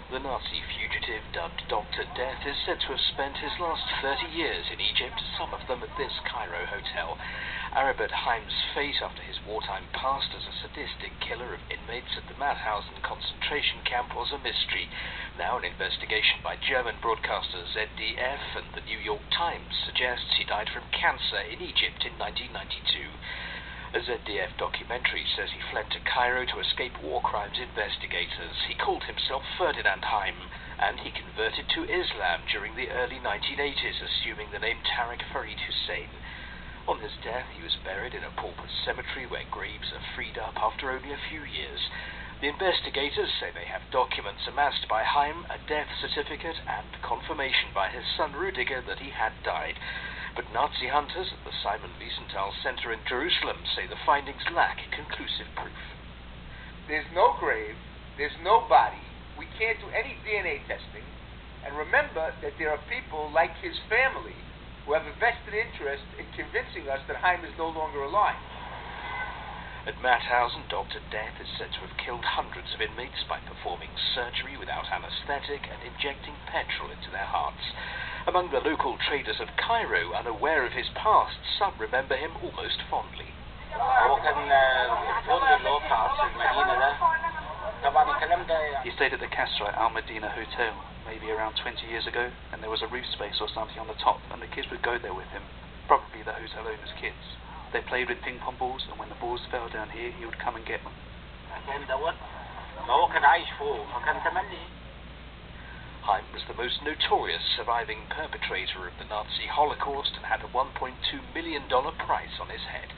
The Nazi fugitive dubbed Dr. Death is said to have spent his last 30 years in Egypt, some of them at this Cairo hotel. Aribert Heim's fate after his wartime past as a sadistic killer of inmates at the Mauthausen concentration camp was a mystery. Now an investigation by German broadcaster ZDF and the New York Times suggests he died from cancer in Egypt in 1992. A ZDF documentary says he fled to Cairo to escape war crimes investigators. He called himself Ferdinand Heim, and he converted to Islam during the early 1980s, assuming the name Tariq Farid Hussein. On his death, he was buried in a pauper cemetery where graves are freed up after only a few years. The investigators say they have documents amassed by Heim, a death certificate, and confirmation by his son Rudiger that he had died. But Nazi hunters at the Simon Wiesenthal Center in Jerusalem say the findings lack conclusive proof. There's no grave, there's no body, we can't do any DNA testing, and remember that there are people like his family who have a vested interest in convincing us that Heim is no longer alive. At Mauthausen, Dr. Death is said to have killed hundreds of inmates by performing surgery without anesthetic and injecting petrol into their hearts. Among the local traders of Cairo, unaware of his past, some remember him almost fondly. He stayed at the Castra Al Medina Hotel maybe around 20 years ago, and there was a roof space or something on the top, and the kids would go there with him, probably the hotel owner's kids. They played with ping pong balls, and when the balls fell down here, he would come and get them. Heim was the most notorious surviving perpetrator of the Nazi Holocaust and had a $1.2 million price on his head.